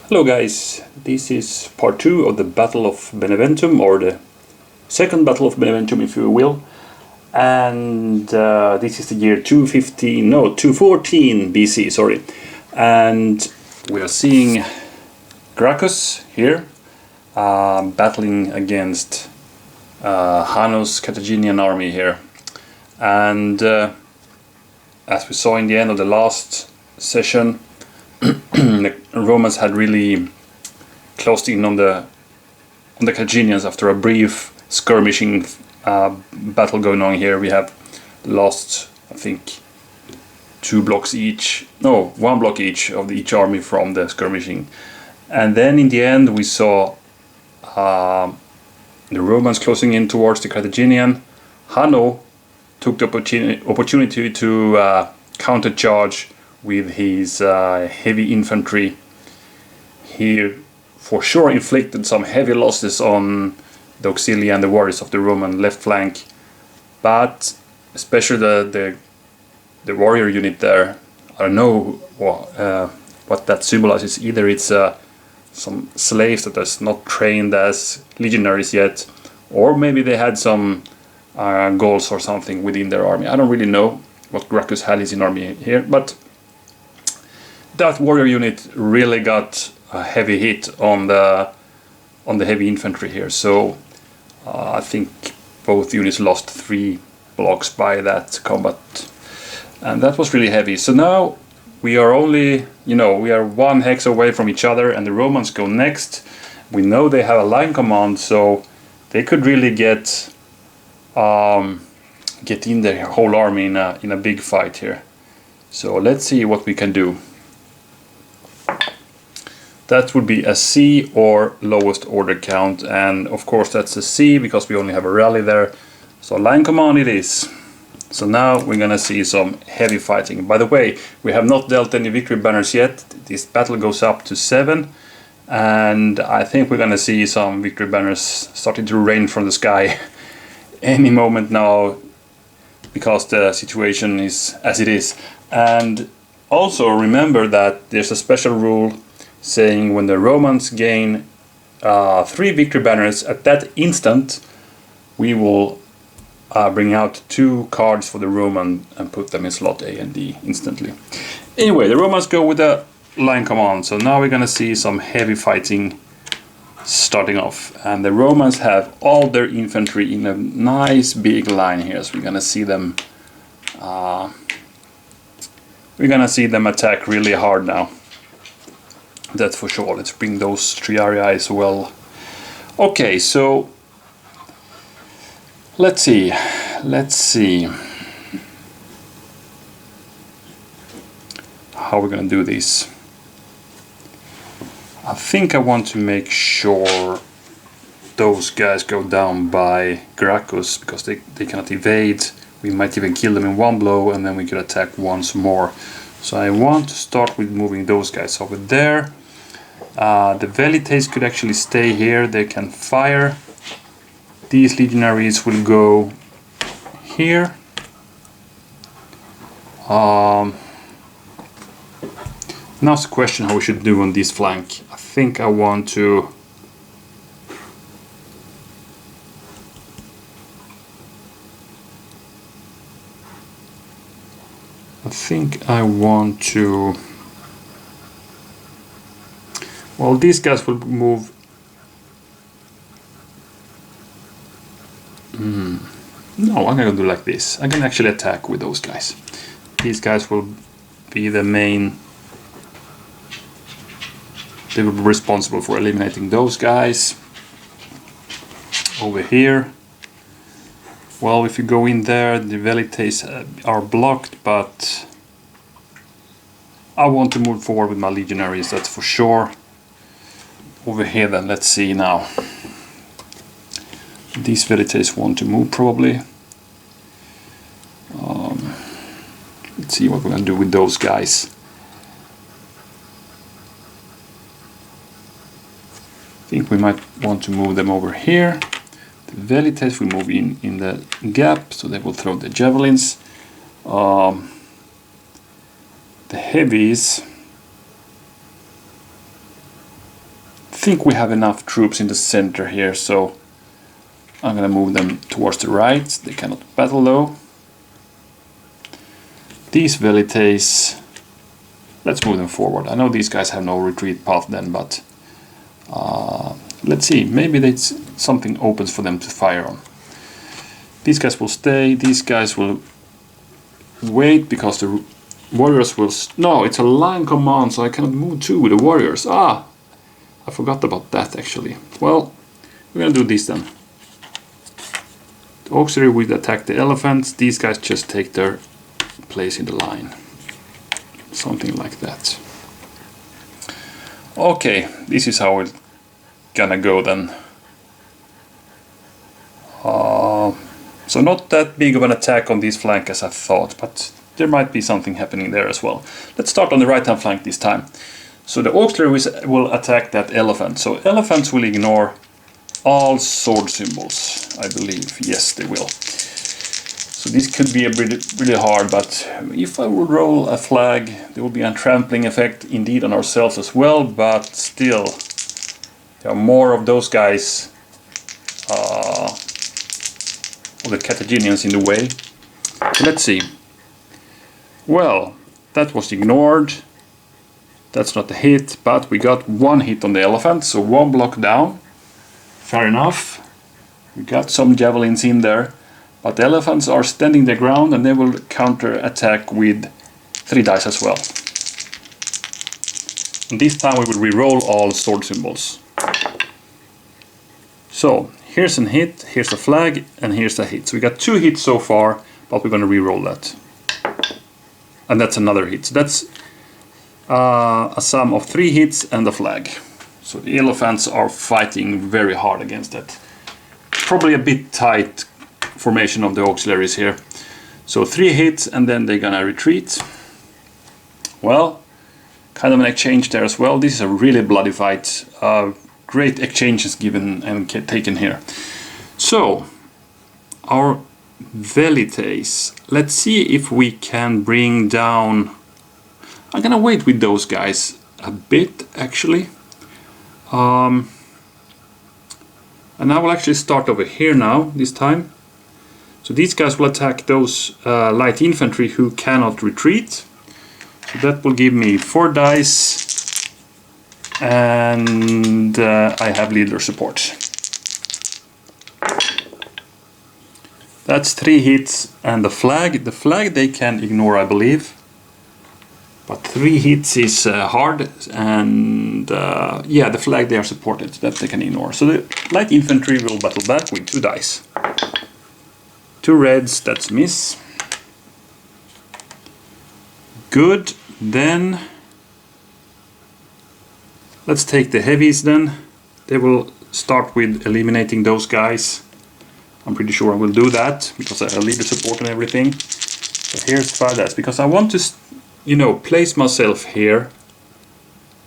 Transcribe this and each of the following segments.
Hello guys, this is part 2 of the Battle of Beneventum, or the second Battle of Beneventum if you will. And this is the year 214 BC, sorry. And we are seeing Gracchus here battling against Hanno's Carthaginian army here. And as we saw in the end of the last session, the Romans had really closed in on the Carthaginians after a brief skirmishing battle going on here. We have lost, I think, 1 block each of each army from the skirmishing. And then in the end we saw the Romans closing in towards the Carthaginian. Hanno took the opportunity to countercharge with his heavy infantry. He for sure inflicted some heavy losses on the auxilia and the warriors of the Roman left flank, but especially the warrior unit there, I don't know what that symbolizes. Either it's some slaves that are not trained as legionaries yet, or maybe they had some goals or something within their army. I don't really know what Gracchus had in his army here, but that warrior unit really got a heavy hit on the heavy infantry here. So I think both units lost 3 blocks by that combat, and that was really heavy. So now we are only, we are 1 hex away from each other, and the Romans go next. We know they have a line command, so they could really get in their whole army in a big fight here. So let's see what we can do. That would be a C or lowest order count, and of course that's a C because we only have a rally there. So line command it is. So now we're gonna see some heavy fighting. By the way, we have not dealt any victory banners yet. This battle goes up to 7, and I think we're gonna see some victory banners starting to rain from the sky any moment now, because the situation is as it is. And also remember that there's a special rule saying when the Romans gain 3 victory banners, at that instant we will bring out 2 cards for the Roman and put them in slot A and D instantly. Anyway, the Romans go with the line command, so now we're gonna see some heavy fighting starting off. And the Romans have all their infantry in a nice big line here, so we're gonna see them attack really hard now. That's for sure. Let's bring those 3 area as well. Okay, so let's see how we're gonna do this. I think I want to make sure those guys go down by Gracchus, because they cannot evade. We might even kill them in 1 blow, and then we could attack once more. So I want to start with moving those guys over there. The Velites could actually stay here, they can fire. These legionaries will go here. Now it's the question how we should do on this flank. I think I want to well, these guys will move. No, I'm gonna do like this. I can actually attack with those guys. These guys will be the main. They will be responsible for eliminating those guys. Over here. Well, if you go in there, the Velites are blocked, but I want to move forward with my legionaries, that's for sure. Over here then, let's see now. These Velites want to move probably. Let's see what we're going to do with those guys. I think we might want to move them over here. The Velites will move in the gap, so they will throw the javelins. The heavies think we have enough troops in the center here, so I'm gonna move them towards the right. They cannot battle though. These velites, let's move them forward. I know these guys have no retreat path then, but let's see, maybe that's something opens for them to fire on. These guys will stay, these guys will wait because the warriors will... No, it's a line command, so I cannot move too with the warriors. Ah, I forgot about that actually. Well, we're gonna do this then. The auxiliary will attack the elephants, these guys just take their place in the line. Something like that. Okay, this is how it's gonna go then. So not that big of an attack on this flank as I thought, but there might be something happening there as well. Let's start on the right hand flank this time. So the auxiliaries will attack that elephant. So elephants will ignore all sword symbols, I believe. Yes, they will. So this could be a really hard, but if I would roll a flag, there will be a trampling effect indeed on ourselves as well, but still, there are more of those guys, of the Carthaginians in the way. So let's see. Well, that was ignored. That's not a hit, but we got one hit on the elephant, so one block down. Fair enough. We got some javelins in there. But the elephants are standing their ground and they will counter attack with 3 dice as well. And this time we will re-roll all sword symbols. So here's a hit, here's a flag, and here's a hit. So we got 2 hits so far, but we're going to re-roll that. And that's another hit. So that's a sum of 3 hits and a flag. So the elephants are fighting very hard against that. Probably a bit tight formation of the auxiliaries here. So 3 hits and then they're gonna retreat. Well, kind of an exchange there as well. This is a really bloody fight. Great exchanges given and taken here. So our velites, let's see if we can bring down... I'm gonna wait with those guys a bit actually. And I will actually start over here now this time. So these guys will attack those light infantry who cannot retreat. So that will give me 4 dice. And I have leader support. That's 3 hits and the flag. The flag they can ignore, I believe. But 3 hits is hard, and yeah, the flag they are supported, that they can ignore. So the light infantry will battle back with 2 dice. 2 reds, that's miss. Good, then let's take the heavies then. They will start with eliminating those guys. I'm pretty sure I will do that, because I have leader support and everything. So here's 5 dice, because I want to, you know, place myself here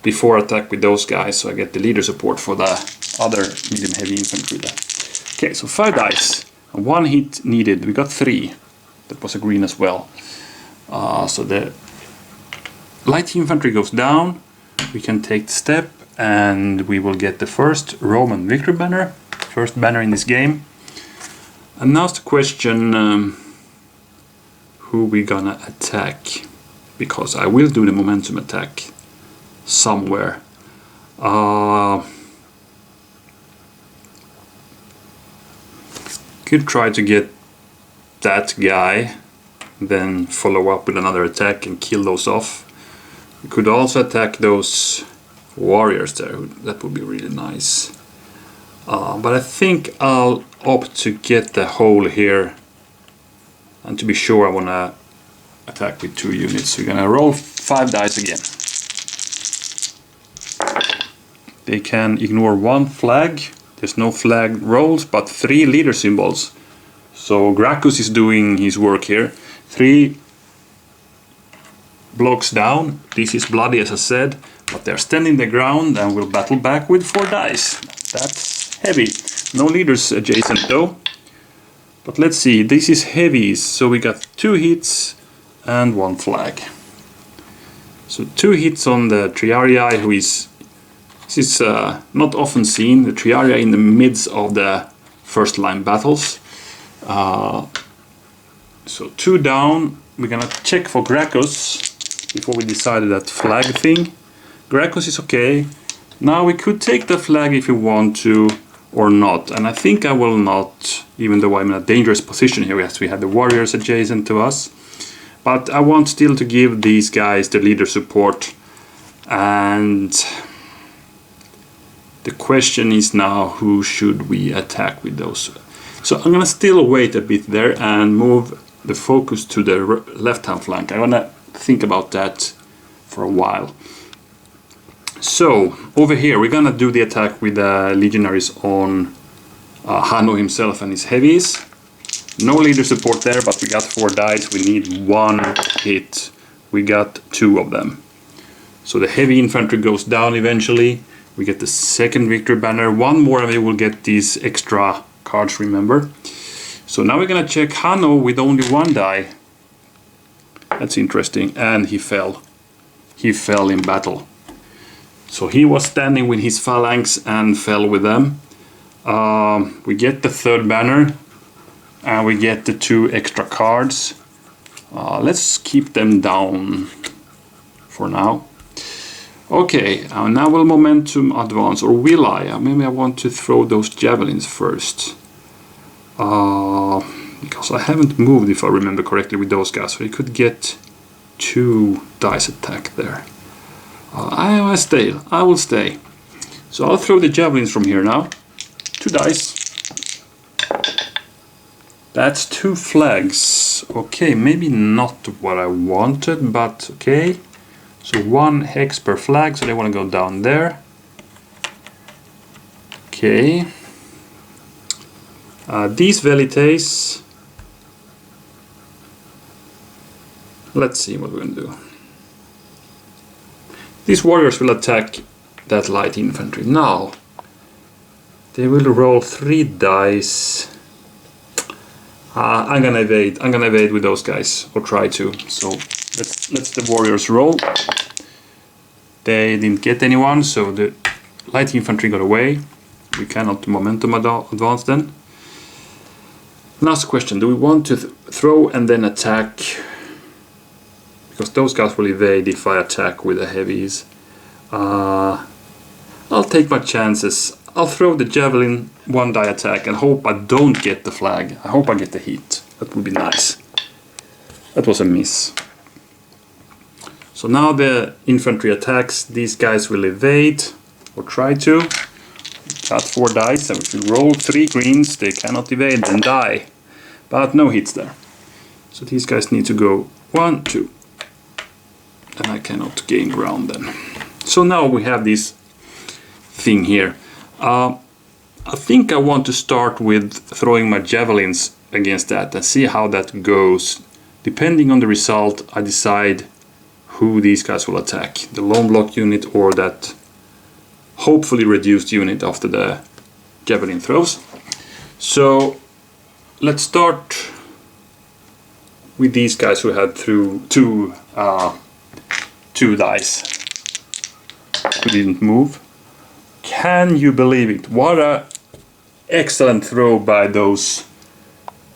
before attack with those guys, so I get the leader support for the other medium heavy infantry there. Okay, so 5 dice, and 1 hit needed. We got 3. That was a green as well. So the light infantry goes down. We can take the step, and we will get the first Roman victory banner, first banner in this game. And now's the question, who we gonna attack? Because I will do the momentum attack somewhere. Could try to get that guy, then follow up with another attack and kill those off. We could also attack those warriors there. That would be really nice. But I think I'll opt to get the hole here, and to be sure I want to attack with 2 units. So we're gonna roll 5 dice again. They can ignore 1 flag. There's no flag rolls, but 3 leader symbols. So Gracchus is doing his work here. 3 blocks down. This is bloody, as I said, but they're standing the ground and will battle back with 4 dice. That's heavy. No leaders adjacent though. But let's see, this is heavies, so we got 2 hits and 1 flag. So 2 hits on the Triarii, who is This is not often seen, the Triaria in the midst of the first line battles. So 2 down, we're gonna check for Gracchus before we decided that flag thing. Gracchus is okay. Now we could take the flag if you want to or not, and I think I will not, even though I'm in a dangerous position here as we have the warriors adjacent to us. But I want still to give these guys the leader support, and the question is now who should we attack with those. So I'm gonna still wait a bit there and move the focus to the left hand flank. I wanna think about that for a while. So over here we're gonna do the attack with the legionaries on Hanno himself and his heavies. No leader support there, but we got 4 dice. We need 1 hit. We got 2 of them. So the heavy infantry goes down eventually. We get the second victory banner. 1 more and we will get these extra cards, remember. So now we're gonna check Hanno with only 1 die. That's interesting. And he fell. He fell in battle. So he was standing with his phalanx and fell with them. We get the 3rd banner. And we get the 2 extra cards. Let's keep them down for now. Okay, now will momentum advance, or will I? Maybe I want to throw those javelins first. Because I haven't moved, if I remember correctly, with those guys. So you could get 2 dice attack there. I will stay. So I'll throw the javelins from here now. 2 dice. That's 2 flags. Okay, maybe not what I wanted, but okay. So 1 hex per flag, so they want to go down there. Okay. These velites. Let's see what we're going to do. These warriors will attack that light infantry. Now, they will roll 3 dice. I'm gonna evade. I'm gonna evade with those guys, or try to. So let's the warriors roll. They didn't get anyone, so the light infantry got away. We cannot momentum advance then. Last question: do we want to throw and then attack? Because those guys will evade if I attack with the heavies. I'll take my chances. I'll throw the javelin 1 die attack and hope I don't get the flag. I hope I get the hit. That would be nice. That was a miss. So now the infantry attacks. These guys will evade, or try to. Got 4 dice, and if you roll 3 greens, they cannot evade and die. But no hits there. So these guys need to go 1, 2. And I cannot gain ground then. So now we have this thing here. I think I want to start with throwing my javelins against that and see how that goes. Depending on the result, I decide who these guys will attack. The lone block unit or that hopefully reduced unit after the javelin throws. So let's start with these guys who had through 2 dice who didn't move. Can you believe it? What a excellent throw by those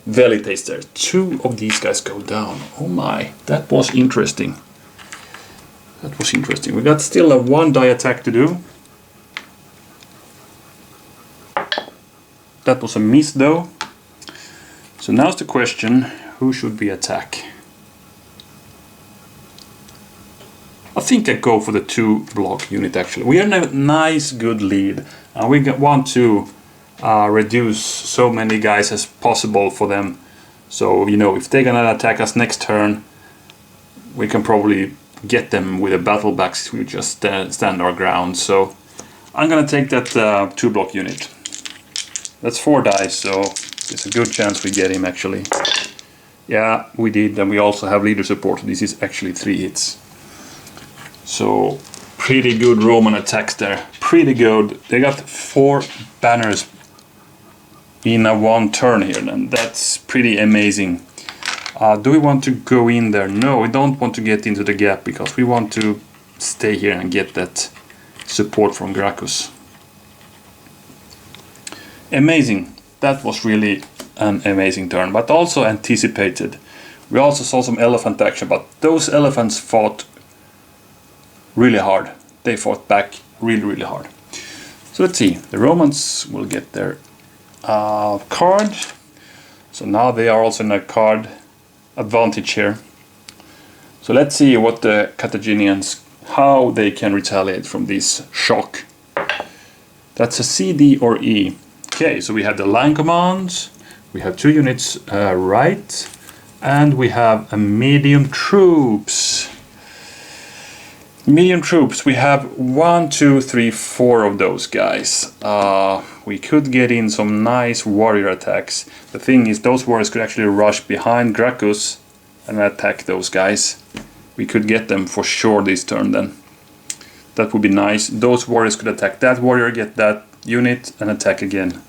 velites there. 2 of these guys go down. Oh my, that was interesting. That was interesting. We got still a 1 die attack to do. That was a miss though. So now's the question, who should we attack? I think I go for the 2 block unit actually. We are in a nice good lead and we want to reduce so many guys as possible for them. So you know, if they're gonna attack us next turn, we can probably get them with a battle backs. We just stand our ground. So I'm gonna take that 2 block unit. That's 4 dice, so there's a good chance we get him actually. Yeah, we did, and we also have leader support. This is actually 3 hits. So pretty good Roman attacks there. Pretty good. They got 4 banners in a 1 turn here, and that's pretty amazing. Do we want to go in there? No, we don't want to get into the gap because we want to stay here and get that support from Gracchus. Amazing. That was really an amazing turn, but also anticipated. We also saw some elephant action, but those elephants fought really hard. They fought back really hard. So let's see, the Romans will get their card. So now they are also in a card advantage here. So let's see what the Carthaginians, how they can retaliate from this shock. That's a C, D or E. Okay, so we have the line commands, we have 2 units right, and we have a medium troops. Medium troops, we have 1, 2, 3, 4 of those guys. We could get in some nice warrior attacks. The thing is, those warriors could actually rush behind Gracchus and attack those guys. We could get them for sure this turn then. That would be nice. Those warriors could attack that warrior, get that unit and attack again.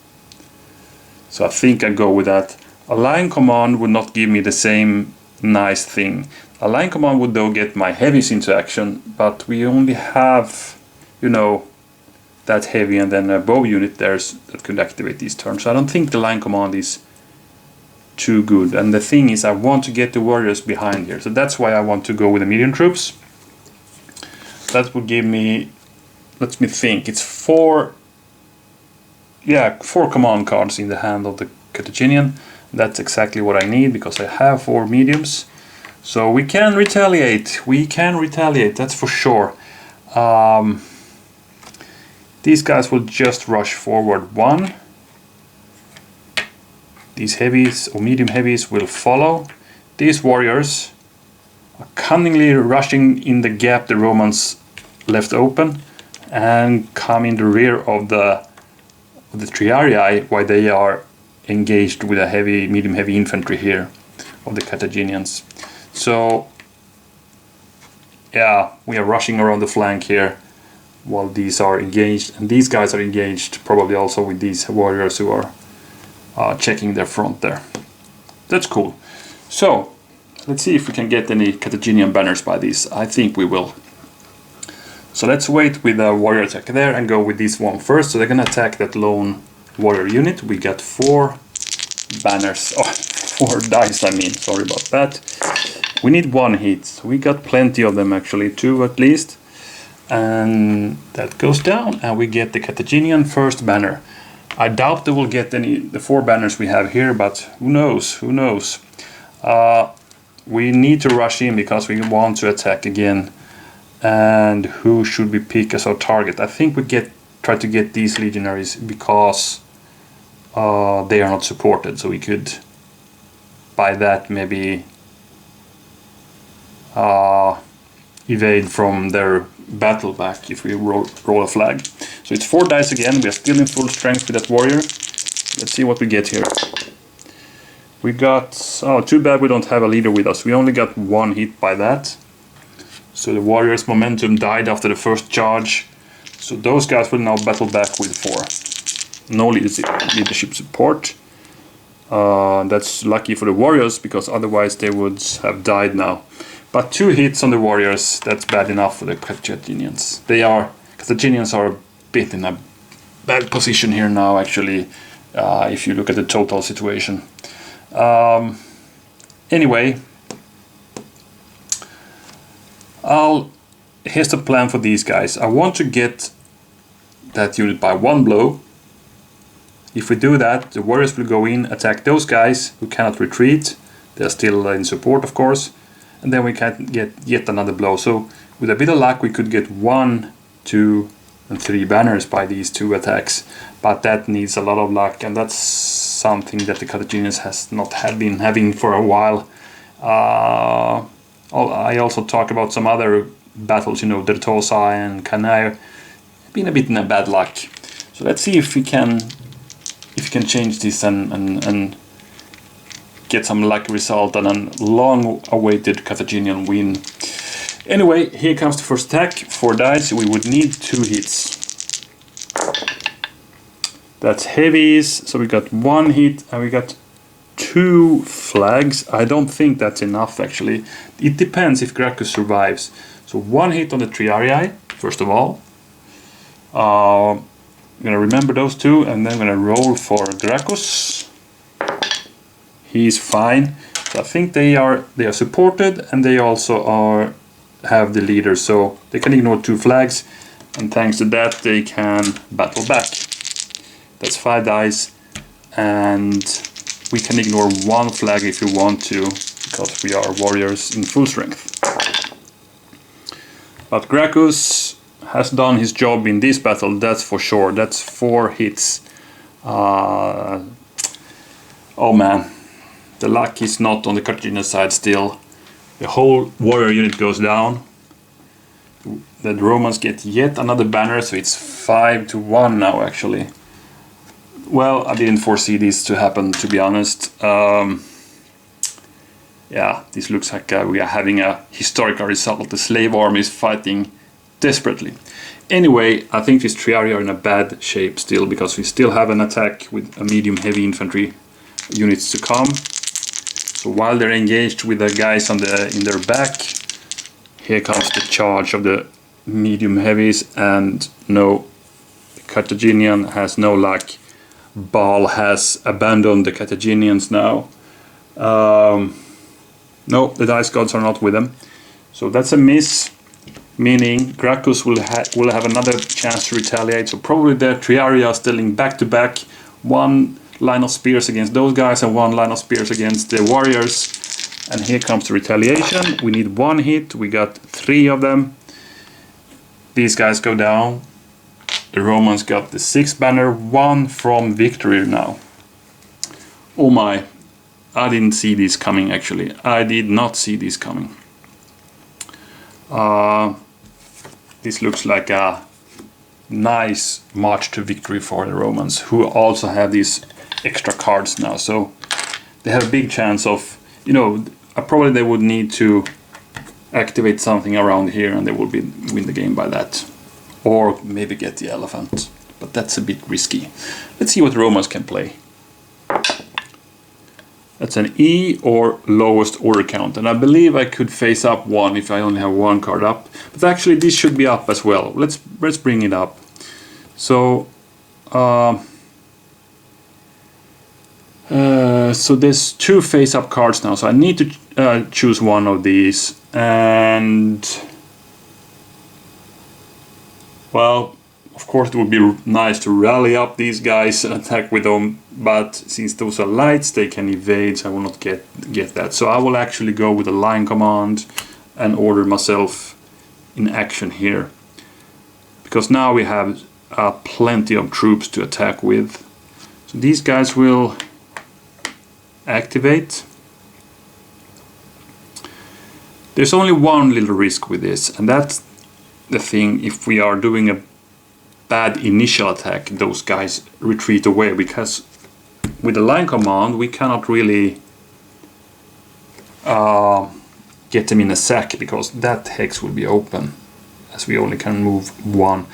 So I think I go with that. A line command would not give me the same nice thing. A line command would though get my heavies into action, but we only have, you know, that heavy and then a bow unit there that could activate these turns. So I don't think the line command is too good. And the thing is, I want to get the warriors behind here. So that's why I want to go with the medium troops. That would give me, let me think, it's 4 command cards in the hand of the Carthaginian. That's exactly what I need because I have 4 mediums. So we can retaliate, that's for sure. These guys will just rush forward 1. These heavies or medium heavies will follow. These warriors are cunningly rushing in the gap the Romans left open and come in the rear of the triarii while they are engaged with a medium heavy infantry here of the Carthaginians. So yeah, we are rushing around the flank here while these are engaged, and these guys are engaged probably also with these warriors who are checking their front there. That's cool. So let's see if we can get any Carthaginian banners by these. I think we will. So let's wait with a warrior attack there and go with this one first. So they're gonna attack that lone warrior unit. We got 4 banners, 4 dice I mean, sorry about that. We need 1 hit, so we got plenty of them actually, 2 at least. And that goes down and we get the Carthaginian first banner. I doubt they will get the 4 banners we have here, but who knows, we need to rush in because we want to attack again. And who should we pick as our target? I think we try to get these legionaries because they are not supported, so we could by that maybe evade from their battle back if we roll a flag. So it's 4 dice again. We are still in full strength with that warrior. Let's see what we get here. We got, oh, too bad we don't have a leader with us. We only got 1 hit by that. So the warrior's momentum died after the first charge. So those guys will now battle back with 4. No leadership support. That's lucky for the warriors because otherwise they would have died now. But 2 hits on the warriors, that's bad enough for the Carthaginians. Carthaginians are a bit in a bad position here now actually, if you look at the total situation. Anyway, here's the plan for these guys. I want to get that unit by 1 blow. If we do that, the warriors will go in, attack those guys who cannot retreat. They're still in support, of course. And then we can get yet another blow. So with a bit of luck we could get 1, 2 and 3 banners by these 2 attacks. But that needs a lot of luck, and that's something that the Carthaginians has not been having for a while. I also talk about some other battles, you know, Dertosa and Cannae, been a bit in a bad luck. So let's see if we can change this and get some lucky result and a long-awaited Carthaginian win. Anyway, here comes the first attack. 4 dice. We would need 2 hits. That's heavies. So we got 1 hit and we got 2 flags. I don't think that's enough actually. It depends if Gracchus survives. So 1 hit on the triarii, first of all. I'm gonna remember those two, and then I'm gonna roll for Gracchus. He's fine. So I think they are supported, and they also have the leader, so they can ignore 2 flags, and thanks to that they can battle back. That's 5 dice, and we can ignore 1 flag if we want to, because we are warriors in full strength. But Gracchus has done his job in this battle, that's for sure. That's 4 hits. Oh man, the luck is not on the Carthaginian side still. The whole warrior unit goes down. The Romans get yet another banner, so it's 5-1 now actually. Well, I didn't foresee this to happen, to be honest. Yeah, this looks like we are having a historical result. The slave army is fighting desperately. Anyway, I think these Triarii are in a bad shape still, because we still have an attack with a medium heavy infantry units to come. So while they're engaged with the guys in their back, here comes the charge of the medium heavies, and no, the Carthaginian has no luck. Baal has abandoned the Carthaginians now. No, the dice gods are not with them. So that's a miss, meaning Gracchus will have another chance to retaliate. So probably the Triarii are still back to back. 1 line of spears against those guys and 1 line of spears against the warriors. And here comes the retaliation. We need 1 hit. We got 3 of them. These guys go down. The Romans got the 6th banner, 1 from victory now. Oh my, I didn't see this coming actually. I did not see this coming. This looks like a nice march to victory for the Romans, who also have these extra cards now. So they have a big chance of, you know, probably they would need to activate something around here and they will win the game by that. Or maybe get the elephant, but that's a bit risky. Let's see what the Romans can play. That's an E or lowest order count, and I believe I could face up 1 if I only have 1 card up. But actually this should be up as well. Let's bring it up. So so there's 2 face-up cards now, so I need to choose 1 of these, and well, of course it would be nice to rally up these guys and attack with them, but since those are lights they can evade, so I will not get that. So I will actually go with a line command and order myself in action here, because now we have plenty of troops to attack with. So these guys will activate. There's only 1 little risk with this, and that's the thing. If we are doing a bad initial attack, those guys retreat away, because with the line command we cannot really get them in a sack, because that hex will be open, as we only can move 1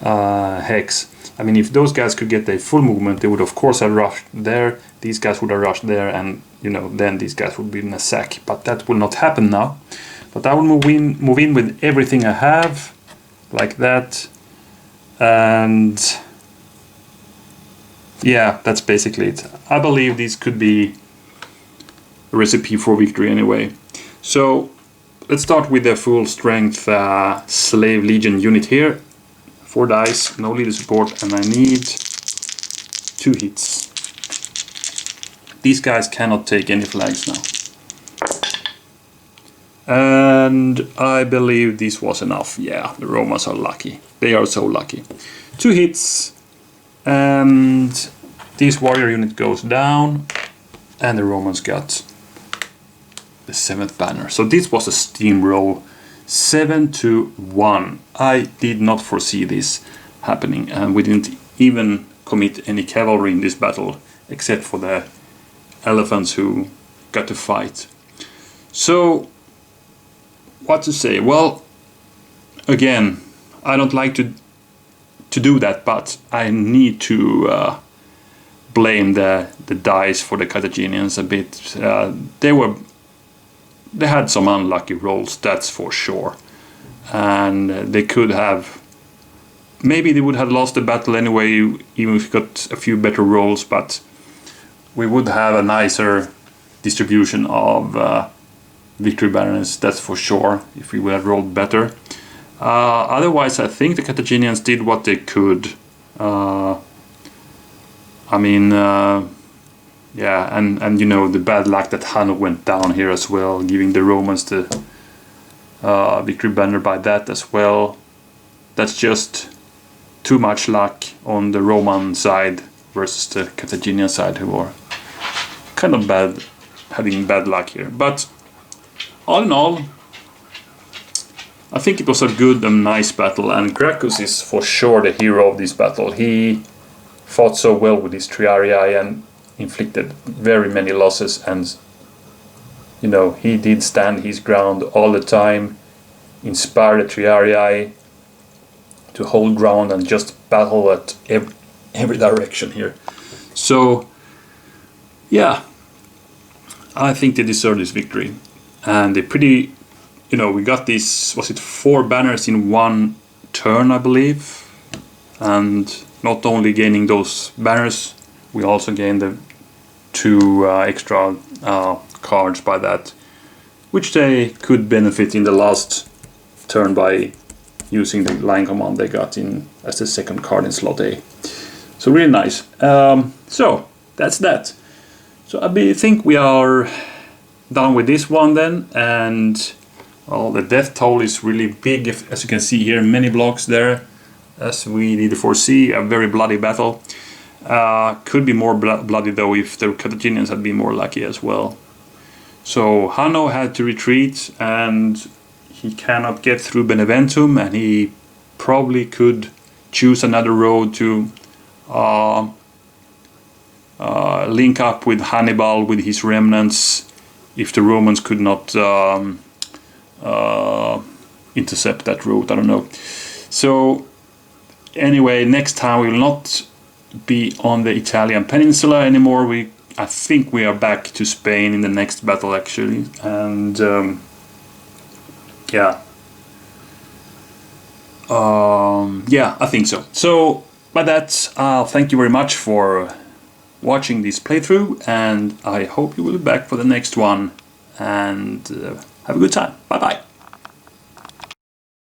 hex. I mean, if those guys could get their full movement, they would of course have rushed there, these guys would have rushed there, and you know, then these guys would be in a sack, but that will not happen now. But I will move in with everything I have, like that, and yeah, that's basically it. I believe this could be a recipe for victory anyway. So let's start with the full strength slave legion unit here. 4 dice, no leader support, and I need 2 hits. These guys cannot take any flags now. And I believe this was enough. Yeah, the Romans are lucky. They are so lucky. 2 hits, and this warrior unit goes down, and the Romans got the 7th banner. So this was a steamroll, 7-1. I did not foresee this happening, and we didn't even commit any cavalry in this battle, except for the elephants who got to fight. So what to say? Well, again, I don't like to do that, but I need to blame the dice for the Carthaginians a bit. They had some unlucky rolls, that's for sure, and they could have maybe they would have lost the battle anyway, even if we got a few better rolls, but we would have a nicer distribution of victory banners, that's for sure, if we would have rolled better. Otherwise, I think the Carthaginians did what they could. I mean, yeah, and you know, the bad luck that Hanno went down here as well, giving the Romans the victory banner by that as well. That's just too much luck on the Roman side versus the Carthaginian side, who are kind of bad, having bad luck here. But all in all, I think it was a good and nice battle, and Gracchus is for sure the hero of this battle. He fought so well with his Triarii and inflicted very many losses, and you know, he did stand his ground all the time, inspire the Triarii to hold ground and just battle at every direction here. So yeah, I think they deserve this victory, and they pretty, you know, we got these, was it 4 banners in one turn, I believe, and not only gaining those banners, we also gained the 2 extra cards by that, which they could benefit in the last turn by using the line command they got in as the second card in slot A. So really nice. So that's that. So I think we are done with this one then, and well, the death toll is really big, as you can see here, many blocks there, as we did foresee, a very bloody battle. Could be more bloody though if the Carthaginians had been more lucky as well. So Hanno had to retreat, and he cannot get through Beneventum, and he probably could choose another road to link up with Hannibal with his remnants if the Romans could not intercept that route. I don't know. So anyway, next time we will not be on the Italian peninsula anymore. I think we are back to Spain in the next battle actually, and yeah, I think so. So by that, thank you very much for watching this playthrough, and I hope you will be back for the next one, and have a good time. Bye bye.